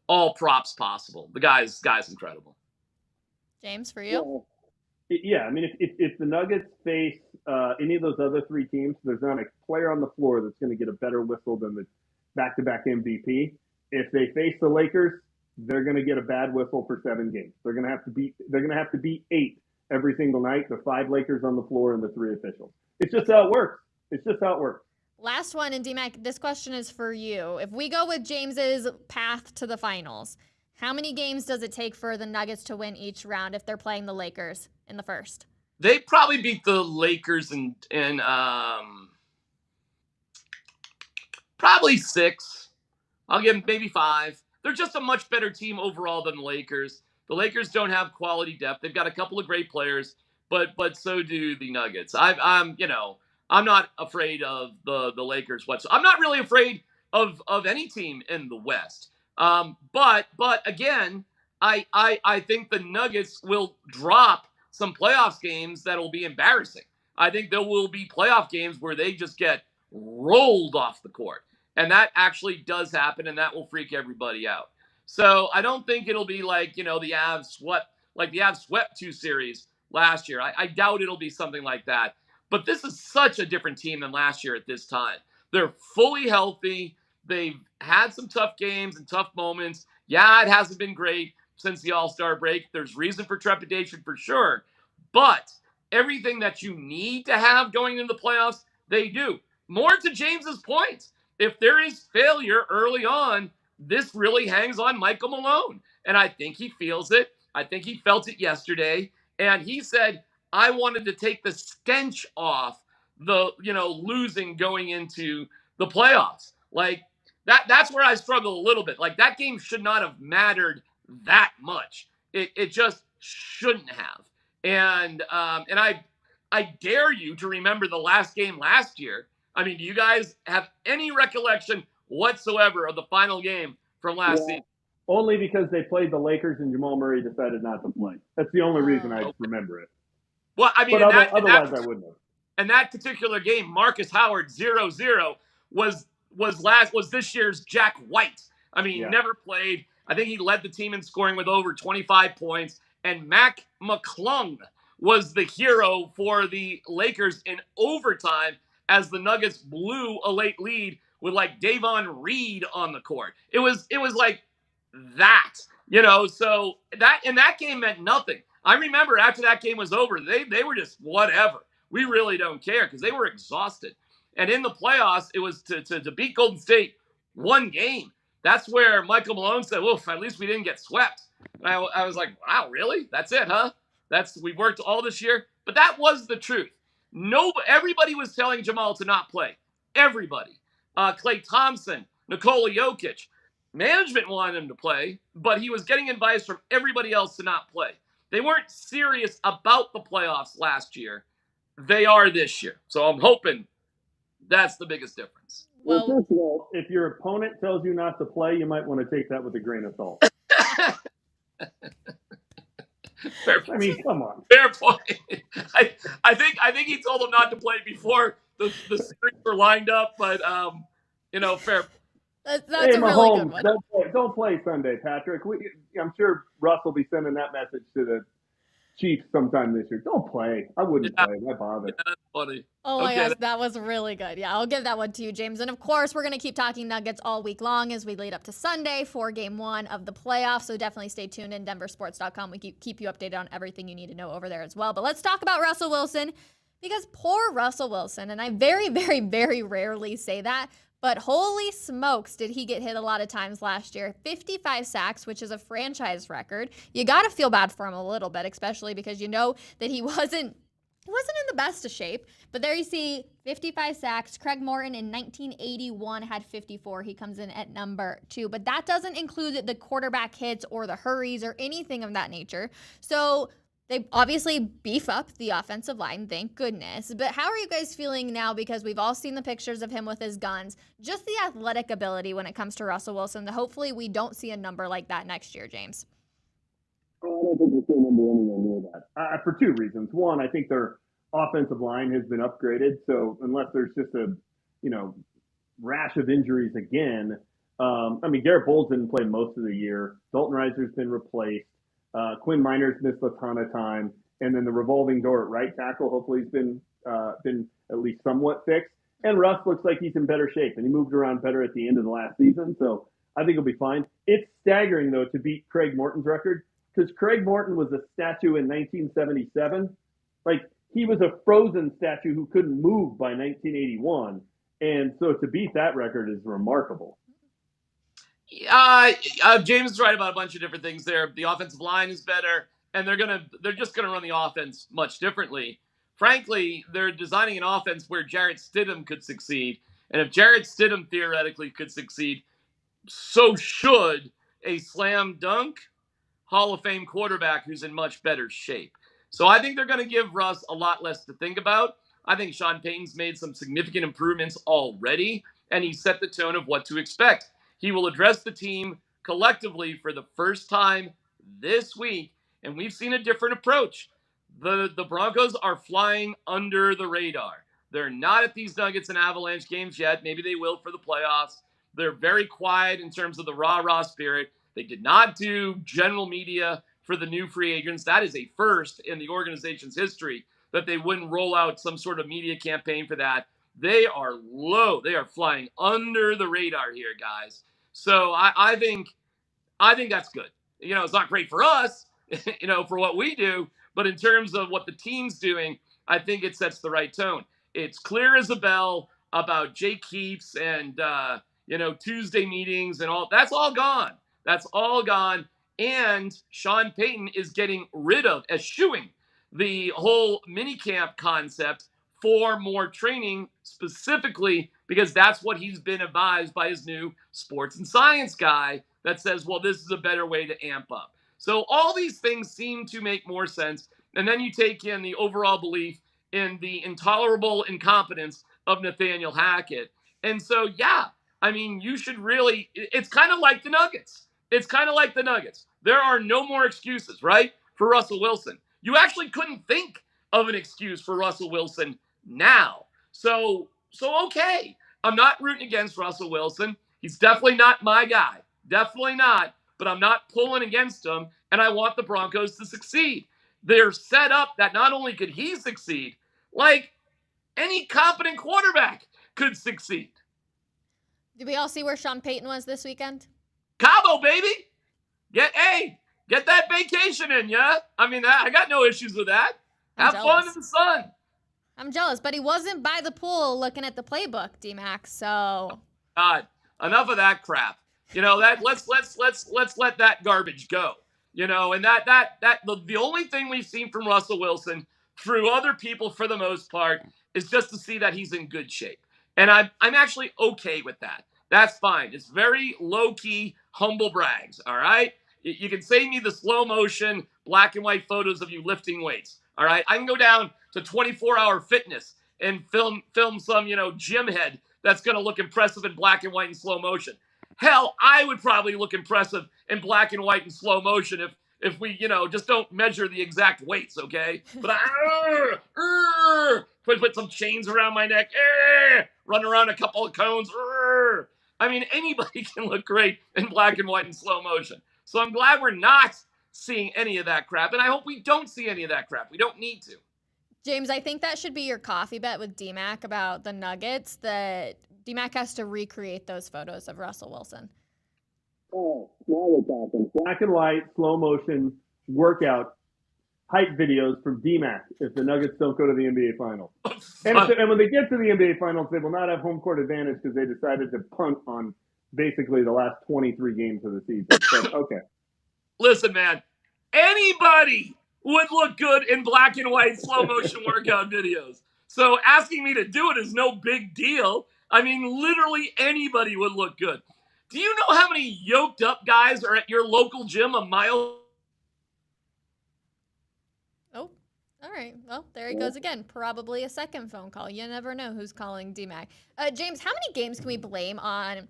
all props possible. The guy's incredible. James, for you? Well, yeah, I mean, if the Nuggets face any of those other three teams, there's not a player on the floor that's going to get a better whistle than the back-to-back MVP. If they face the Lakers, they're going to get a bad whistle for 7 games. They're going to have to beat 8 every single night. The 5 Lakers on the floor and the 3 officials. It's just how it works. Last one, and D-Mac, this question is for you. If we go with James's path to the finals, how many games does it take for the Nuggets to win each round if they're playing the Lakers in the first? They probably beat the Lakers in probably 6. I'll give them maybe 5. They're just a much better team overall than the Lakers. The Lakers don't have quality depth. They've got a couple of great players, but so do the Nuggets. I'm not afraid of the Lakers whatsoever. I'm not really afraid of any team in the West. But again, I think the Nuggets will drop some playoffs games that will be embarrassing. I think there will be playoff games where they just get rolled off the court. And that actually does happen, and that will freak everybody out. So I don't think it'll be like, the Avs swept 2 series last year. I doubt it'll be something like that. But this is such a different team than last year at this time. They're fully healthy. They've had some tough games and tough moments. Yeah, it hasn't been great since the All-Star break. There's reason for trepidation for sure. But everything that you need to have going into the playoffs, they do. More to James's point. If there is failure early on, this really hangs on Michael Malone. And I think he feels it. I think he felt it yesterday. And he said, I wanted to take the stench off the, losing going into the playoffs. Like, that's where I struggle a little bit. Like, that game should not have mattered that much. It just shouldn't have. And I dare you to remember the last game last year. I mean, do you guys have any recollection whatsoever of the final game from last season? Only because they played the Lakers and Jamal Murray decided not to play. That's the only reason I remember it. Well, I mean, otherwise I wouldn't have. And that particular game, Marcus Howard 0-0 was this year's Jack White. I mean, he never played. I think he led the team in scoring with over 25 points. And Mac McClung was the hero for the Lakers in overtime as the Nuggets blew a late lead with like Davon Reed on the court. It was like that, so that game meant nothing. I remember after that game was over, they were just whatever. We really don't care because they were exhausted. And in the playoffs, it was to beat Golden State 1 game. That's where Michael Malone said, "Oof, at least we didn't get swept." And I was like, "Wow, really? That's it, huh? We've worked all this year." But that was the truth. Everybody was telling Jamal to not play. Everybody. Klay Thompson, Nikola Jokic. Management wanted him to play, but he was getting advice from everybody else to not play. They weren't serious about the playoffs last year. They are this year. So I'm hoping that's the biggest difference. Well, first of all, if your opponent tells you not to play, you might want to take that with a grain of salt. Fair point. I mean, come on. Fair point. I think he told them not to play before the series were lined up, but fair. That's a really good one. Don't play Sunday, Patrick. I'm sure Russ will be sending that message to the Chiefs sometime this year. Don't play. I wouldn't play. Why bother? Yeah, that's funny. Oh my gosh, that was really good. Yeah, I'll give that one to you, James. And of course, we're going to keep talking Nuggets all week long as we lead up to Sunday for Game 1 of the playoffs. So definitely stay tuned in denversports.com. We keep you updated on everything you need to know over there as well. But let's talk about Russell Wilson, because poor Russell Wilson, and I very, very, very rarely say that, but holy smokes, did he get hit a lot of times last year. 55 sacks, which is a franchise record. You got to feel bad for him a little bit, especially because you know that he wasn't in the best of shape. But there you see 55 sacks. Craig Morton in 1981 had 54. He comes in at number 2. But that doesn't include the quarterback hits or the hurries or anything of that nature. So they obviously beef up the offensive line, thank goodness. But how are you guys feeling now? Because we've all seen the pictures of him with his guns. Just the athletic ability when it comes to Russell Wilson. Hopefully we don't see a number like that next year, James. I don't think we'll see a number anywhere near that. For 2 reasons. One, I think their offensive line has been upgraded. So unless there's just a, rash of injuries again, Garrett Bowles didn't play most of the year. Dalton Reiser's been replaced. Quinn Minor's missed a ton of time. And then the revolving door at right tackle, hopefully, has been at least somewhat fixed. And Russ looks like he's in better shape, and he moved around better at the end of the last season. So I think he'll be fine. It's staggering, though, to beat Craig Morton's record, because Craig Morton was a statue in 1977. Like, he was a frozen statue who couldn't move by 1981. And so to beat that record is remarkable. James is right about a bunch of different things there. The offensive line is better, and they're just gonna run the offense much differently. Frankly, they're designing an offense where Jarrett Stidham could succeed, and if Jarrett Stidham theoretically could succeed, so should a slam dunk Hall of Fame quarterback who's in much better shape. So I think they're going to give Russ a lot less to think about. I think Sean Payton's made some significant improvements already, and he set the tone of what to expect. He will address the team collectively for the first time this week, and we've seen a different approach. The Broncos are flying under the radar. They're not at these Nuggets and Avalanche games yet. Maybe they will for the playoffs. They're very quiet in terms of the rah-rah spirit. They did not do general media for the new free agents. That is a first in the organization's history that they wouldn't roll out some sort of media campaign for that. They are low. They are flying under the radar here, guys. So I think that's good. It's not great for us, for what we do, but in terms of what the team's doing, I think it sets the right tone. It's clear as a bell about Jake Heaps and, Tuesday meetings and all. That's all gone. That's all gone. And Sean Payton is getting rid of, eschewing the whole minicamp concept for more training, specifically because that's what he's been advised by his new sports and science guy that says, well, this is a better way to amp up. So all these things seem to make more sense. And then you take in the overall belief in the intolerable incompetence of Nathaniel Hackett. And so, you should really, it's kind of like the Nuggets. There are no more excuses, right, for Russell Wilson. You actually couldn't think of an excuse for Russell Wilson now. So okay. I'm not rooting against Russell Wilson. He's definitely not my guy. Definitely not. But I'm not pulling against him, and I want the Broncos to succeed. They're set up that not only could he succeed, like any competent quarterback could succeed. Did we all see where Sean Payton was this weekend? Cabo, baby. Get that vacation in, yeah? I got no issues with that. Have fun in the sun. I'm jealous, but he wasn't by the pool looking at the playbook, D-Mac, so. God, enough of that crap. Let's let that garbage go. And the only thing we've seen from Russell Wilson through other people for the most part is just to see that he's in good shape. And I'm actually okay with that. That's fine. It's very low-key, humble brags, all right? You can save me the slow motion, black and white photos of you lifting weights, all right? I can go down to 24-hour fitness and film some, gym head that's going to look impressive in black and white and slow motion. Hell, I would probably look impressive in black and white and slow motion if we, just don't measure the exact weights, okay? But put some chains around my neck, run around a couple of cones. Anybody can look great in black and white and slow motion. So I'm glad we're not seeing any of that crap, and I hope we don't see any of that crap. We don't need to. James, I think that should be your coffee bet with D-Mac about the Nuggets, that D-Mac has to recreate those photos of Russell Wilson. Oh, now we're talking. Black and white, slow motion, workout, hype videos from D-Mac if the Nuggets don't go to the NBA Finals. And when they get to the NBA Finals, they will not have home court advantage because they decided to punt on basically the last 23 games of the season. But, okay. Listen, man, anybody would look good in black and white slow motion workout videos. So asking me to do it is no big deal. Literally anybody would look good. Do you know how many yoked up guys are at your local gym a mile? Oh, all right. Well, there he goes again. Probably a second phone call. You never know who's calling D-Mac. James, how many games can we blame on?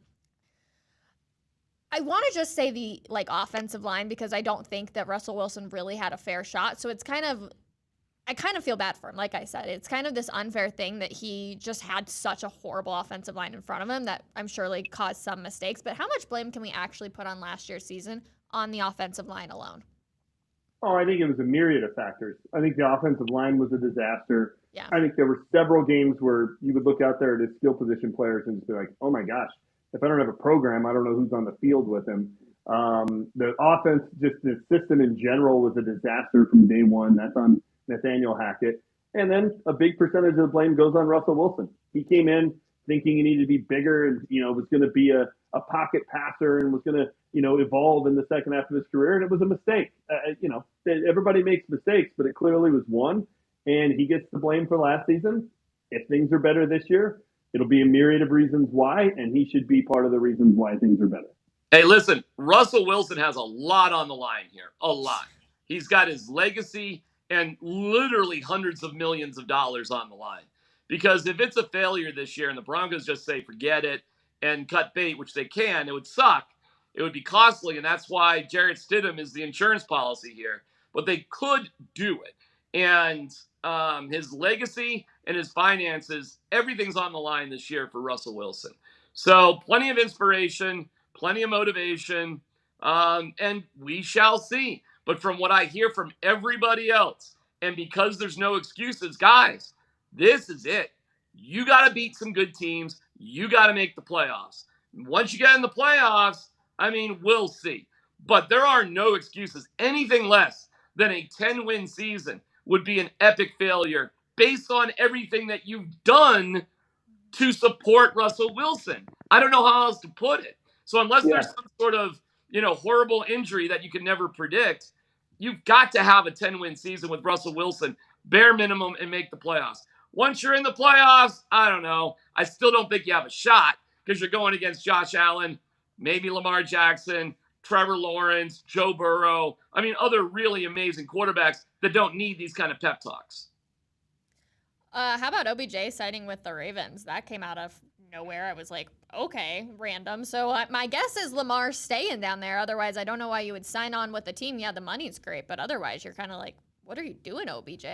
I want to just say the offensive line because I don't think that Russell Wilson really had a fair shot. So it's kind of I kind of feel bad for him. Like I said, it's kind of this unfair thing that he just had such a horrible offensive line in front of him that I'm sure like caused some mistakes. But how much blame can we actually put on last year's season on the offensive line alone? Oh, I think it was a myriad of factors. I think the offensive line was a disaster. Yeah. I think there were several games where you would look out there at his skill position players and just be like, oh my gosh, if I don't have a program, I don't know who's on the field with him. The offense, just the system in general, was a disaster from day one. That's on Nathaniel Hackett. And then a big percentage of the blame goes on Russell Wilson. He came in thinking he needed to be bigger and, was going to be a pocket passer and was going to, evolve in the second half of his career. And it was a mistake. Everybody makes mistakes, but it clearly was one. And he gets the blame for last season. If things are better this year, it'll be a myriad of reasons why, and he should be part of the reasons why things are better. Hey, listen, Russell Wilson has a lot on the line here. A lot. He's got his legacy and literally hundreds of millions of dollars on the line. Because if it's a failure this year and the Broncos just say, forget it, and cut bait, which they can, it would suck. It would be costly, and that's why Jarrett Stidham is the insurance policy here. But they could do it. And his legacy and his finances, everything's on the line this year for Russell Wilson. So plenty of inspiration, plenty of motivation, and we shall see. But from what I hear from everybody else, and because there's no excuses, guys, this is it. You got to beat some good teams. You got to make the playoffs. Once you get in the playoffs, we'll see. But there are no excuses. Anything less than a 10-win season would be an epic failure based on everything that you've done to support Russell Wilson. I don't know how else to put it. So unless there's some sort of, horrible injury that you can never predict, you've got to have a 10-win season with Russell Wilson, bare minimum, and make the playoffs. Once you're in the playoffs, I don't know. I still don't think you have a shot because you're going against Josh Allen, maybe Lamar Jackson, Trevor Lawrence, Joe Burrow. Other really amazing quarterbacks that don't need these kind of pep talks. How about OBJ siding with the Ravens? That came out of nowhere. I was like, okay, random. So my guess is Lamar's staying down there. Otherwise, I don't know why you would sign on with the team. Yeah, the money's great, but otherwise, you're kind of like, what are you doing, OBJ?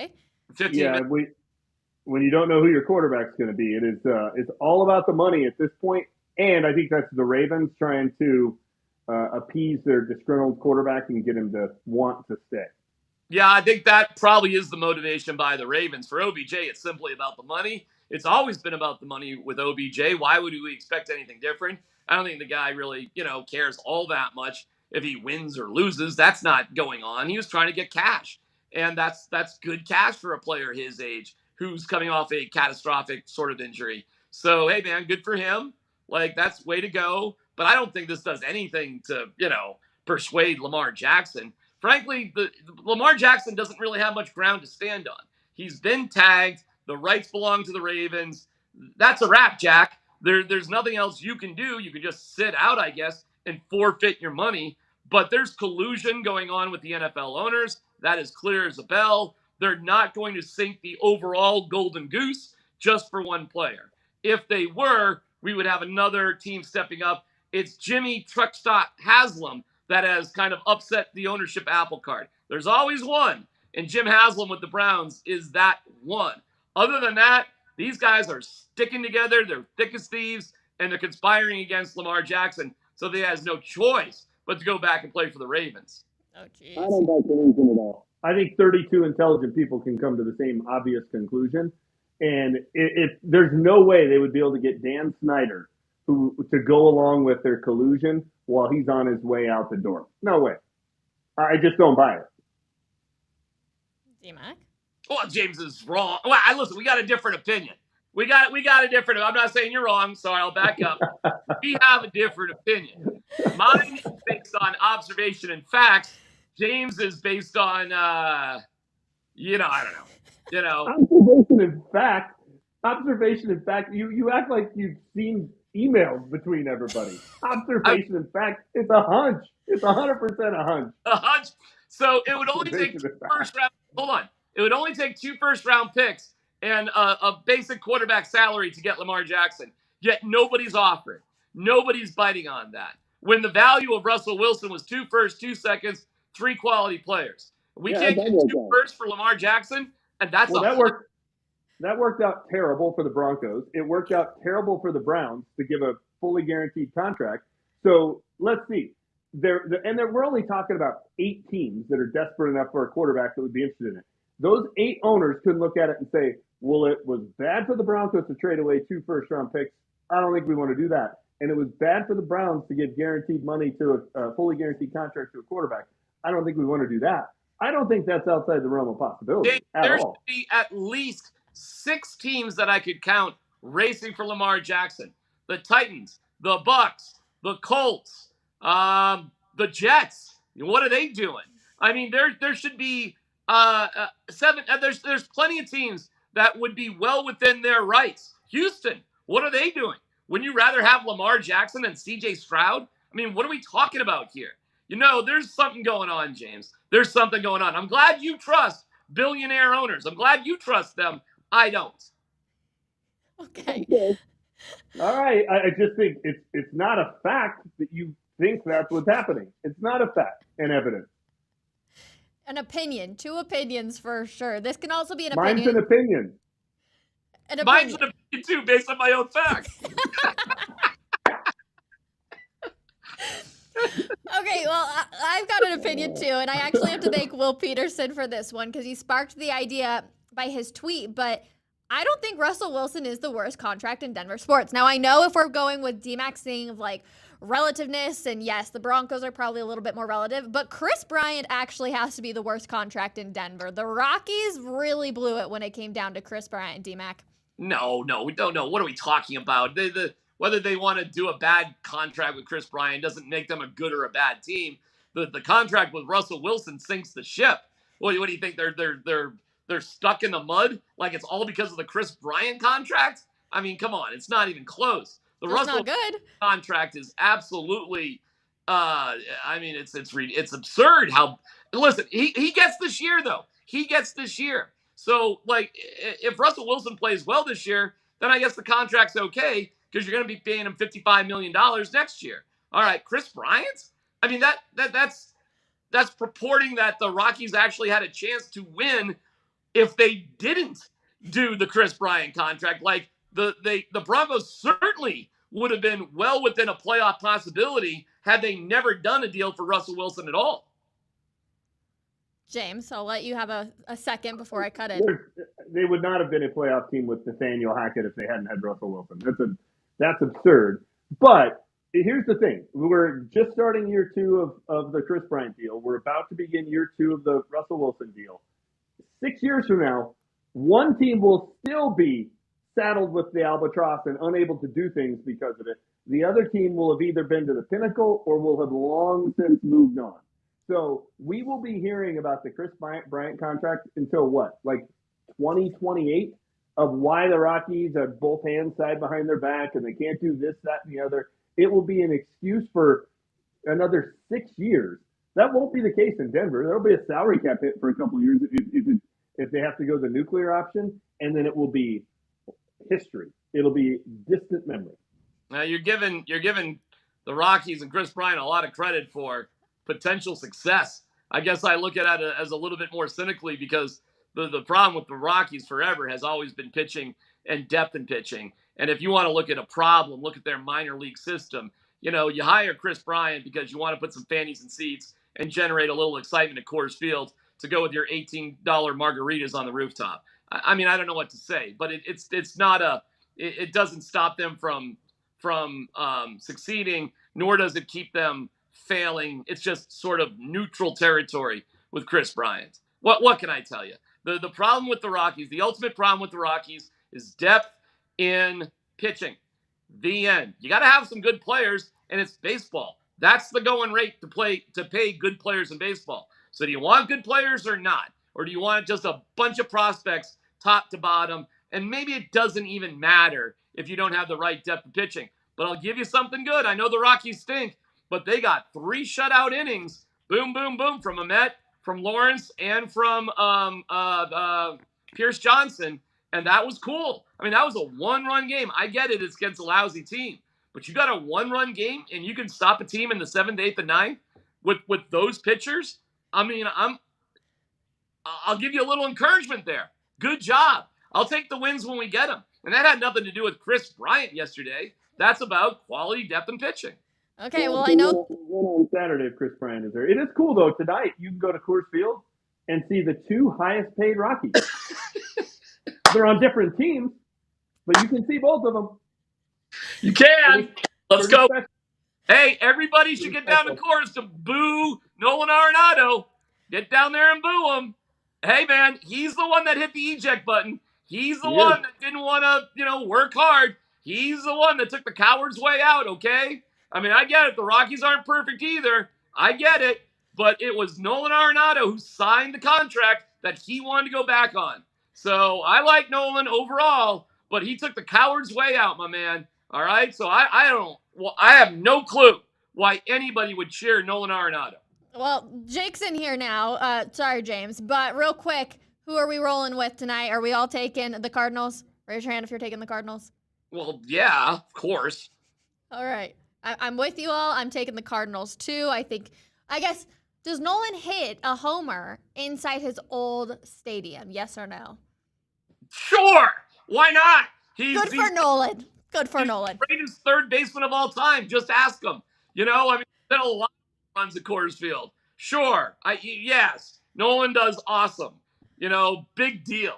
When you don't know who your quarterback's going to be, it's all about the money at this point. And I think that's the Ravens trying to appease their disgruntled quarterback and get him to want to stay. Yeah, I think that probably is the motivation by the Ravens. For OBJ, it's simply about the money. It's always been about the money with OBJ. Why would we expect anything different? I don't think the guy really, cares all that much if he wins or loses. That's not going on. He was trying to get cash. And that's good cash for a player his age who's coming off a catastrophic sort of injury. So, hey, man, good for him. That's way to go. But I don't think this does anything to, persuade Lamar Jackson. Frankly, Lamar Jackson doesn't really have much ground to stand on. He's been tagged. The rights belong to the Ravens. That's a wrap, Jack. There's nothing else you can do. You can just sit out, I guess, and forfeit your money. But there's collusion going on with the NFL owners. That is clear as a bell. They're not going to sink the overall golden goose just for one player. If they were, we would have another team stepping up. It's Jimmy Truckstop Haslam that has kind of upset the ownership apple cart. There's always one, and Jim Haslam with the Browns is that one. Other than that, these guys are sticking together. They're thick as thieves, and they're conspiring against Lamar Jackson, so they has no choice but to go back and play for the Ravens. Oh, jeez. I don't buy collusion at all. I think 32 intelligent people can come to the same obvious conclusion, and if there's no way they would be able to get Dan Snyder to go along with their collusion while he's on his way out the door. No way. I just don't buy it. D-Mac? Well, James is wrong. Well, listen, we got a different opinion. We got a different. I'm not saying you're wrong. Sorry, I'll back up. We have a different opinion. Mine is based on observation and facts. James is based on, I don't know. Observation and fact. You act like you've seen emails between everybody. Observation and fact. It's a hunch. It's 100% a hunch. A hunch. So it would only take two first round. Hold on. It would only take 2 first-round picks and a basic quarterback salary to get Lamar Jackson. Yet nobody's offering. Nobody's biting on that. When the value of Russell Wilson was 2 firsts, 2 seconds, 3 quality players. We can't get 2 firsts for Lamar Jackson. And that's Well, that worked out terrible for the Broncos. It worked out terrible for the Browns to give a fully guaranteed contract. So let's see. We're only talking about 8 teams that are desperate enough for a quarterback that would be interested in it. Those 8 owners could look at it and say, well, it was bad for the Broncos to trade away 2 first-round picks. I don't think we want to do that. And it was bad for the Browns to give guaranteed money to a fully guaranteed contract to a quarterback. I don't think we want to do that. I don't think that's outside the realm of possibility at There all. should be at least 6 teams that I could count racing for Lamar Jackson. The Titans, the Bucks, the Colts, the Jets. What are they doing? I mean, there should be 7. There's plenty of teams that would be well within their rights. Houston, what are they doing? Wouldn't you rather have Lamar Jackson than C.J. Stroud? I mean, what are we talking about here? There's something going on, James. There's something going on. I'm glad you trust billionaire owners. I'm glad you trust them. I don't. Okay. All right. I just think it's not a fact that you think that's what's happening. It's not a fact and evidence. An opinion. 2 opinions for sure. This can also be an Mine's opinion. an opinion. Mine's an opinion too, based on my own facts. Okay, well, I've got an opinion too, and I actually have to thank Will Peterson for this one because he sparked the idea by his tweet, but I don't think Russell Wilson is the worst contract in Denver sports. Now, I know if we're going with D-Mac's thing of like relativeness, and yes, the Broncos are probably a little bit more relative, but Chris Bryant actually has to be the worst contract in Denver. The Rockies really blew it when it came down to Chris Bryant and D-Mac. No, we don't know. What are we talking about? Whether they want to do a bad contract with Chris Bryant doesn't make them a good or a bad team. The contract with Russell Wilson sinks the ship. What do you think? They're stuck in the mud like it's all because of the Chris Bryant contract? I mean, come on, it's not even close. The That's Russell not good. contract is absolutely. It's absurd how. Listen, he gets this year though. He gets this year. So like, if Russell Wilson plays well this year, then I guess the contract's okay because you're going to be paying him $55 million next year. All right, Chris Bryant. I mean that's purporting that the Rockies actually had a chance to win if they didn't do the Chris Bryant contract. Like the Broncos certainly would have been well within a playoff possibility had they never done a deal for Russell Wilson at all. James, I'll let you have a second before I cut it. They would not have been a playoff team with Nathaniel Hackett if they hadn't had Russell Wilson. That's absurd. But here's the thing. We're just starting year 2 of the Chris Bryant deal. We're about to begin year 2 of the Russell Wilson deal. 6 years from now, one team will still be saddled with the albatross and unable to do things because of it. The other team will have either been to the pinnacle or will have long since moved on. So we will be hearing about the Chris Bryant contract until what? Like 2028 of why the Rockies have both hands tied behind their back and they can't do this, that, and the other. It will be an excuse for another 6 years. That won't be the case in Denver. There'll be a salary cap hit for a couple of years if they have to go the nuclear option, and then it will be history. It'll be distant memory. Now you're giving the Rockies and Chris Bryant a lot of credit for potential success. I guess I look at it as a little bit more cynically because the problem with the Rockies forever has always been pitching and depth in pitching. And if you want to look at a problem, look at their minor league system. You hire Chris Bryant because you want to put some fannies in seats and generate a little excitement at Coors Field to go with your $18 margaritas on the rooftop. I mean, I don't know what to say, but it's not it doesn't stop them from succeeding, nor does it keep them failing. It's just sort of neutral territory with Chris Bryant. What can I tell you? The problem with the Rockies, the ultimate problem with the Rockies is depth in pitching. The end. You got to have some good players, and it's baseball. That's the going rate to pay good players in baseball. So do you want good players or not? Or do you want just a bunch of prospects top to bottom? And maybe it doesn't even matter if you don't have the right depth of pitching. But I'll give you something good. I know the Rockies stink, but they got 3 shutout innings. Boom, boom, boom from Ahmet, from Lawrence, and from Pierce Johnson. And that was cool. I mean, that was a 1-run game. I get it. It's against a lousy team. But you got a 1-run game, and you can stop a team in the 7th, 8th, and 9th with those pitchers. I mean, I'll give you a little encouragement there. Good job. I'll take the wins when we get them. And that had nothing to do with Chris Bryant yesterday. That's about quality, depth, and pitching. Okay, well, I know. On Saturday, if Chris Bryant is there. It is cool, though. Tonight, you can go to Coors Field and see the 2 highest paid Rockies. They're on different teams, but you can see both of them. You can. Let's go. Special. Hey, everybody should get down to Coors to boo Nolan Arenado. Get down there and boo him. Hey, man, he's the one that hit the eject button. He's the one that didn't want to, work hard. He's the one that took the coward's way out, okay? I mean, I get it. The Rockies aren't perfect either. I get it. But it was Nolan Arenado who signed the contract that he wanted to go back on. So I like Nolan overall, but he took the coward's way out, my man. All right? So I have no clue why anybody would cheer Nolan Arenado. Well, Jake's in here now. Sorry, James. But real quick, who are we rolling with tonight? Are we all taking the Cardinals? Raise your hand if you're taking the Cardinals. Well, yeah, of course. All right. I'm with you all. I'm taking the Cardinals, too. I guess, does Nolan hit a homer inside his old stadium? Yes or no? Sure. Why not? Good for Nolan. Good for Nolan. The greatest third baseman of all time. Just ask him. I mean, there's been a lot of runs at Coors Field. Sure. Yes. Nolan does awesome. Big deal.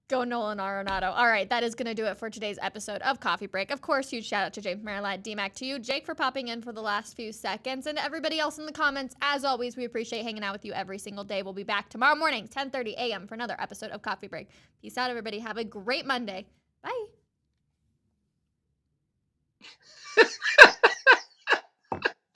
Go Nolan Arenado. All right, that is going to do it for today's episode of Coffee Break. Of course, huge shout out to James Marilat, DMAC, to you, Jake, for popping in for the last few seconds, and to everybody else in the comments. As always, we appreciate hanging out with you every single day. We'll be back tomorrow morning, 10:30 a.m. for another episode of Coffee Break. Peace out, everybody. Have a great Monday. Bye.